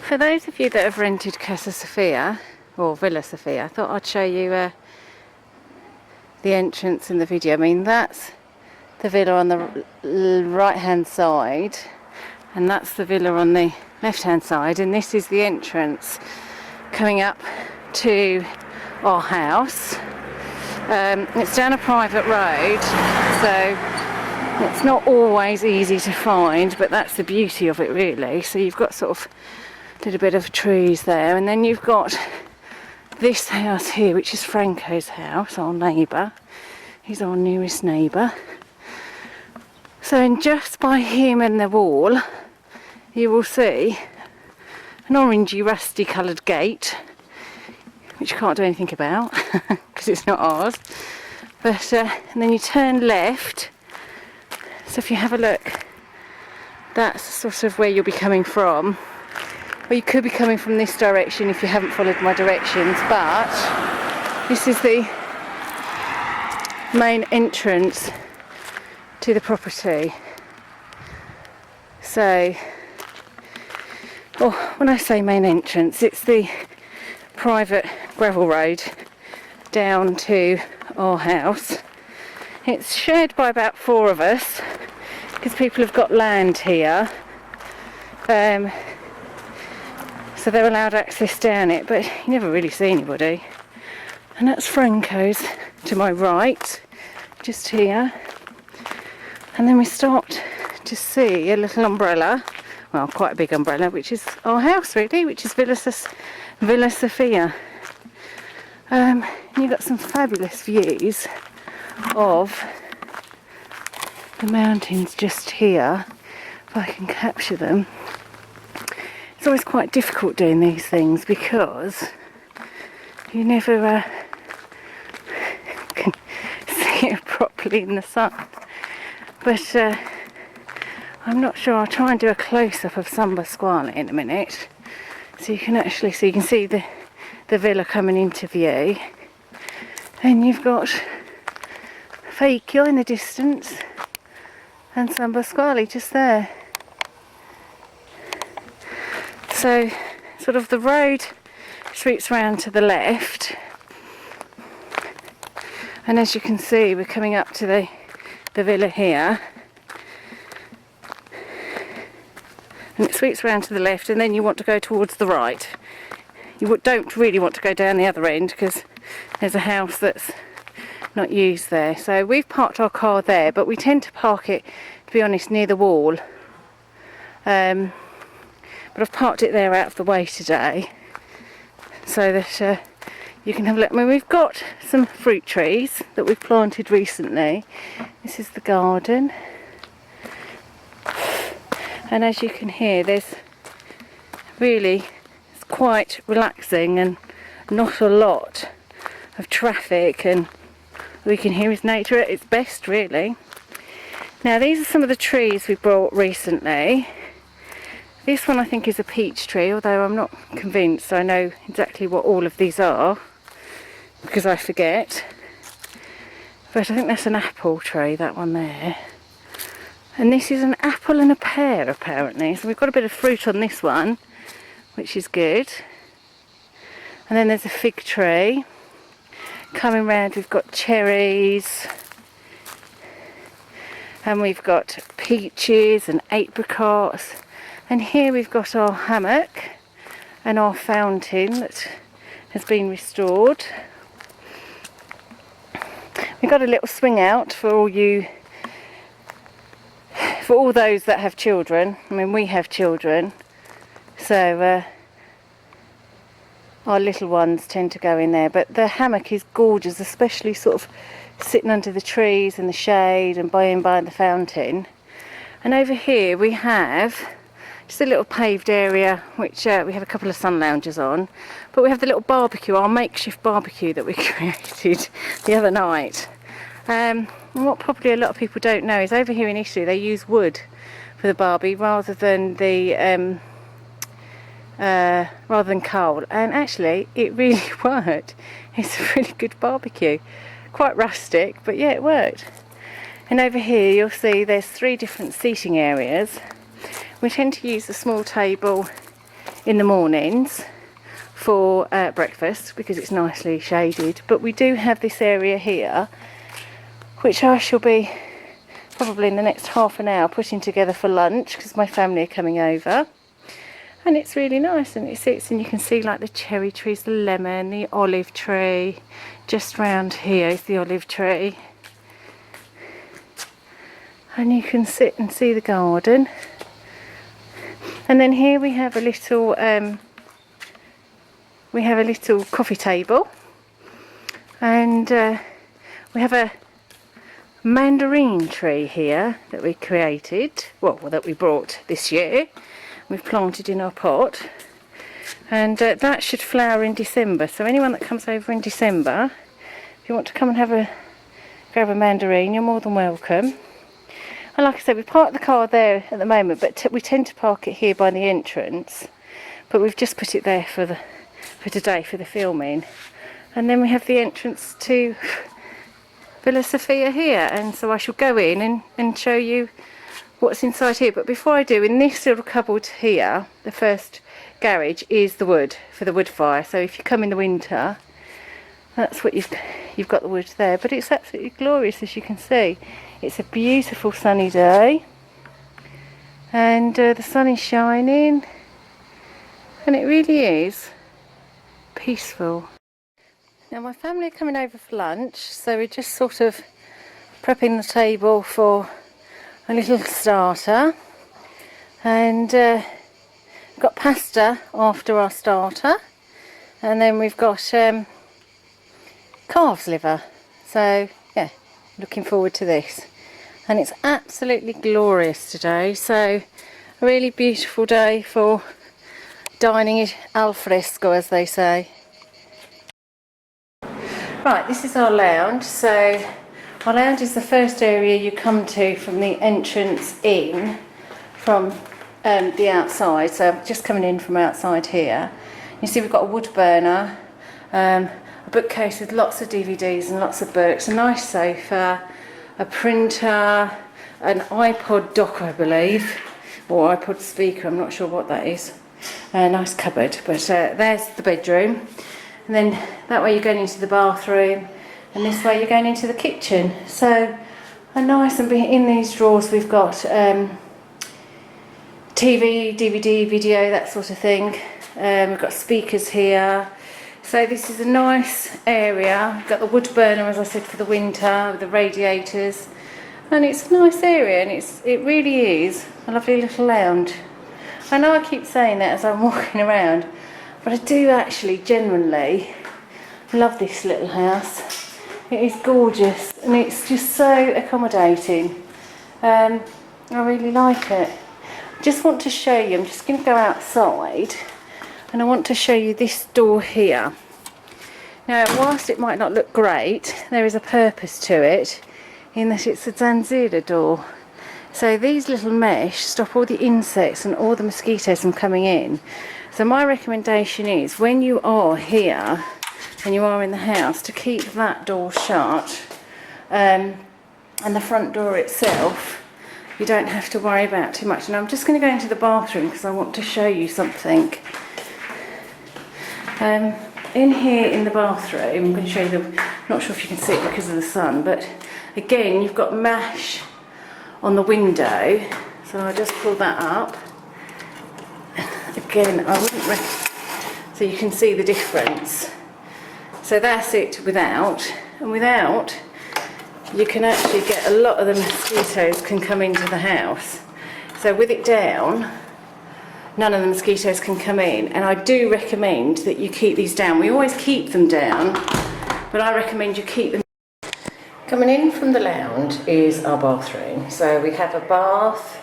For those of you that have rented Casa Sofia or Villa Sofia, I thought I'd show you the entrance in the video. I mean, that's the villa on the right hand side, and that's the villa on the left hand side, and this is the entrance coming up to our house. It's down a private road, so it's not always easy to find, but that's the beauty of it really. So you've got sort of a little bit of trees there, and then you've got this house here, which is Franco's house, our neighbour. He's our nearest neighbour. So in just by him and the wall, you will see an orangey rusty coloured gate, which you can't do anything about because it's not ours. But and then you turn left. So if you have a look, that's sort of where you'll be coming from. Or you could be coming from this direction if you haven't followed my directions, but this is the main entrance to the property. So, when I say main entrance, it's the private gravel road down to our house. It's shared by about 4 of us because people have got land here. So they're allowed access down it, but you never really see anybody. And that's Franco's to my right, just here. And then we start to see a little umbrella, well, quite a big umbrella, which is our house really, which is Villa Sofia. And you've got some fabulous views of the mountains just here, if I can capture them. It's always quite difficult doing these things because you never can see it properly in the sun. But I'm not sure. I'll try and do a close-up of San Pasquale in a minute, so you can actually see. You can see the villa coming into view, and you've got Faicchio in the distance, and San Pasquale just there. So, sort of the road sweeps round to the left, and as you can see, we're coming up to the villa here, and it sweeps round to the left, and then you want to go towards the right. You don't really want to go down the other end because there's a house that's not used there. So we've parked our car there, but we tend to park it, to be honest, near the wall. But I've parked it there out of the way today so that you can have a look. I mean, we've got some fruit trees that we've planted recently. This is the garden, and as you can hear, there's really, it's quite relaxing and not a lot of traffic, and we can hear is nature at its best really. Now these are some of the trees we brought recently. This one I think is a peach tree, although I'm not convinced. I know exactly what all of these are because I forget. But I think that's an apple tree, that one there. And this is an apple and a pear apparently. So we've got a bit of fruit on this one, which is good. And then there's a fig tree. Coming round we've got cherries. And we've got peaches and apricots. And here we've got our hammock and our fountain that has been restored. We've got a little swing out for all those that have children. I mean, we have children, so our little ones tend to go in there. But the hammock is gorgeous, especially sort of sitting under the trees in the shade and by the fountain. And over here we have just a little paved area, which we have a couple of sun loungers on, but we have the little barbecue, our makeshift barbecue that we created the other night. And what probably a lot of people don't know is over here in Italy they use wood for the barbie rather than coal, and actually it really worked. It's a really good barbecue, quite rustic, but yeah, it worked. And over here you'll see there's 3 different seating areas. We tend to use the small table in the mornings for breakfast because it's nicely shaded. But we do have this area here, which I shall be probably in the next half an hour putting together for lunch because my family are coming over. And it's really nice, and it sits, and you can see like the cherry trees, the lemon, the olive tree. Just round here is the olive tree. And you can sit and see the garden. And then here we have a little coffee table, and we have a mandarin tree here that we created, well, that we brought this year. We've planted in our pot, and that should flower in December. So anyone that comes over in December, if you want to come and grab a mandarin, you're more than welcome. And like I said, we parked the car there at the moment, but we tend to park it here by the entrance. But we've just put it there for today for the filming. And then we have the entrance to Villa Sofia here, and so I shall go in and show you what's inside here. But before I do, in this little cupboard here, the first garage is the wood for the wood fire. So if you come in the winter, that's what you've got the wood there. But it's absolutely glorious, as you can see. It's a beautiful sunny day, and the sun is shining, and it really is peaceful. Now my family are coming over for lunch, so we're just sort of prepping the table for a little starter, and we've got pasta after our starter, and then we've got calf's liver. So yeah, looking forward to this. And it's absolutely glorious today, so a really beautiful day for dining al fresco, as they say. Right, this is our lounge. So our lounge is the first area you come to from the entrance in from the outside. So I'm just coming in from outside here. You see we've got a wood burner, a bookcase with lots of DVDs and lots of books, a nice sofa, a printer, an iPod dock, I believe, or iPod speaker, I'm not sure what that is. A nice cupboard, but there's the bedroom. And then that way you're going into the bathroom, and this way you're going into the kitchen. So a nice, and in these drawers we've got TV, DVD, video, that sort of thing. We've got speakers here. So this is a nice area. We've got the wood burner, as I said, for the winter, with the radiators. And it's a nice area, and it really is a lovely little lounge. I know I keep saying that as I'm walking around, but I do actually genuinely love this little house. It is gorgeous, and it's just so accommodating. I really like it. I just want to show you, I'm just going to go outside, and I want to show you this door here. Now, whilst it might not look great, there is a purpose to it, in that it's a Zanzira door. So these little mesh stop all the insects and all the mosquitoes from coming in. So my recommendation is, when you are here and you are in the house, to keep that door shut, and the front door itself you don't have to worry about too much. And I'm just going to go into the bathroom because I want to show you something. In here in the bathroom, I'm going to show you not sure if you can see it because of the sun, but again you've got mesh on the window, so I'll just pull that up. Again, I wouldn't so you can see the difference. So that's it without, and without you can actually get a lot of the mosquitoes can come into the house. So with it down, none of the mosquitoes can come in, and I do recommend that you keep these down. We always keep them down, but I recommend you keep them. Coming in from the lounge is our bathroom. So we have a bath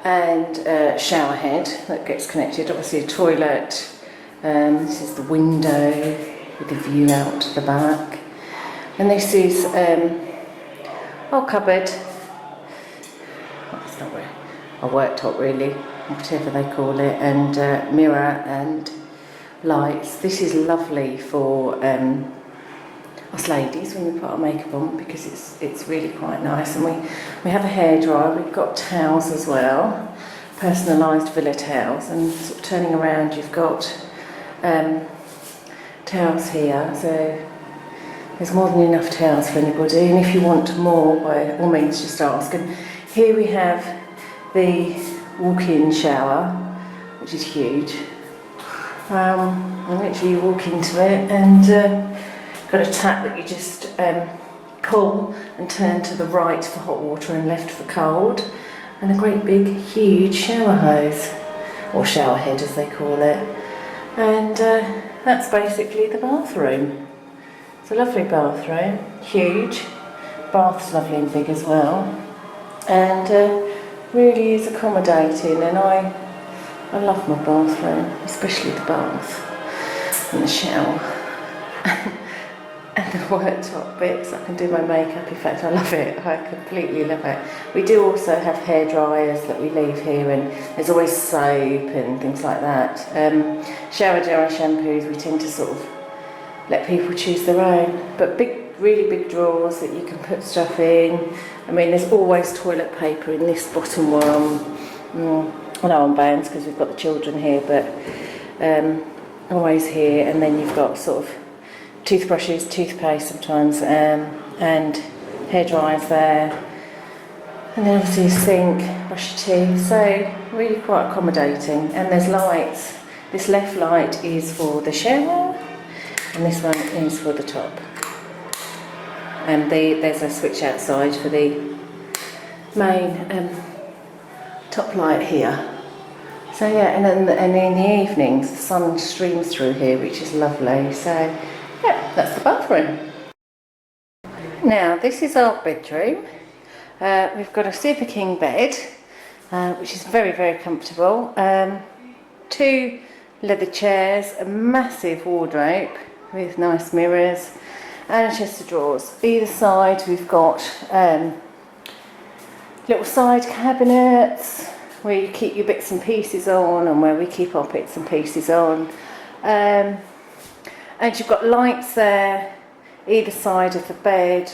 and a shower head that gets connected, obviously a toilet. This is the window with the view out the back, and this is our cupboard. That's not a worktop really, whatever they call it, and mirror and lights. This is lovely for us ladies when we put our makeup on, because it's really quite nice. And we have a hairdryer, we've got towels as well, personalised Villa towels, and sort of turning around you've got towels here, so there's more than enough towels for anybody, and if you want more, by all means just ask. And here we have the walk-in shower, which is huge. And literally you walk into it and got a tap that you just pull and turn to the right for hot water and left for cold, and a great big huge shower hose, or shower head as they call it. And that's basically the bathroom. It's a lovely bathroom, huge. Bath's lovely and big as well, and really is accommodating, and I love my bathroom, especially the bath and the shower and the worktop bits. I can do my makeup. In fact, I love it. I completely love it. We do also have hair dryers that we leave here, and there's always soap and things like that. Shower gel and shampoos, we tend to sort of let people choose their own, but really big drawers that you can put stuff in. I mean, there's always toilet paper in this bottom one. I know I'm bound because we've got the children here, but always here. And then you've got sort of toothbrushes, toothpaste sometimes, and hair dryers there. And then obviously a sink, brush your teeth. So really quite accommodating. And there's lights. This left light is for the shower, and this one is for the top. And there's a switch outside for the main top light here. So yeah, and in the evenings the sun streams through here, which is lovely. So yeah, that's the bathroom. Now this is our bedroom. We've got a super king bed, which is very, very comfortable. 2 leather chairs, a massive wardrobe with nice mirrors, and a chest of drawers. Either side we've got little side cabinets where you keep your bits and pieces on, and where we keep our bits and pieces on. And you've got lights there either side of the bed.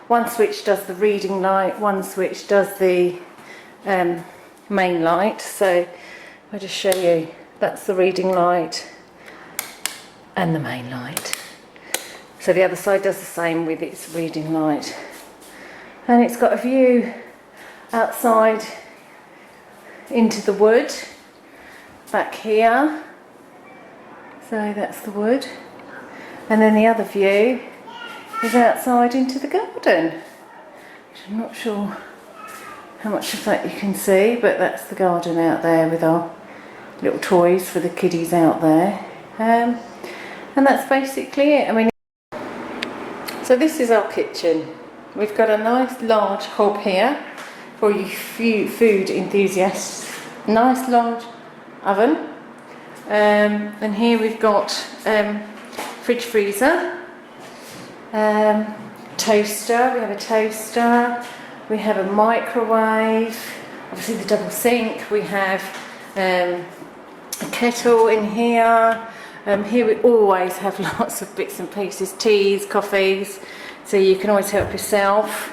One switch does the reading light, one switch does the main light. So I'll just show you, that's the reading light and the main light. So the other side does the same with its reading light. And it's got a view outside into the wood back here. So that's the wood. And then the other view is outside into the garden, which I'm not sure how much of that you can see, but that's the garden out there with our little toys for the kiddies out there. And that's basically it. I mean, so this is our kitchen. We've got a nice large hob here for you food enthusiasts. Nice large oven. And here we've got fridge freezer, toaster. We have a toaster. We have a microwave. Obviously the double sink. We have a kettle in here. Here we always have lots of bits and pieces, teas, coffees, so you can always help yourself.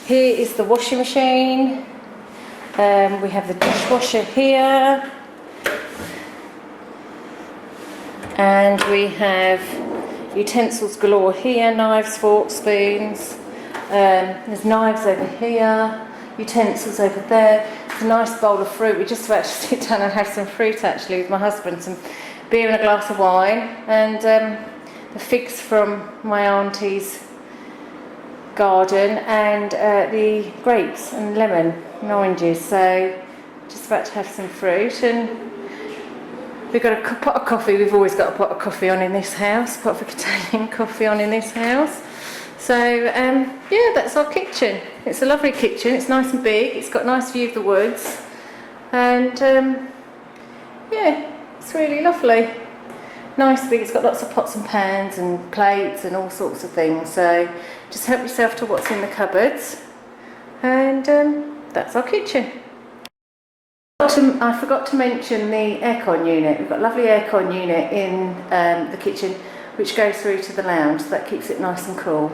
Here is the washing machine. We have the dishwasher here. And we have utensils galore here, knives, forks, spoons. There's knives over here, utensils over there. It's a nice bowl of fruit. We're just about to sit down and have some fruit actually with my husband, some beer and a glass of wine, and the figs from my auntie's garden, and the grapes and lemon and oranges. So just about to have some fruit, and we've got a pot of coffee. We've always got a pot of coffee on in this house, pot of Italian coffee on in this house. So yeah, that's our kitchen. It's a lovely kitchen. It's nice and big. It's got a nice view of the woods, and yeah, it's really lovely. Nice big. It's got lots of pots and pans and plates and all sorts of things. So just help yourself to what's in the cupboards, and that's our kitchen. I forgot to mention the aircon unit. We've got a lovely aircon unit in the kitchen, which goes through to the lounge, so that keeps it nice and cool.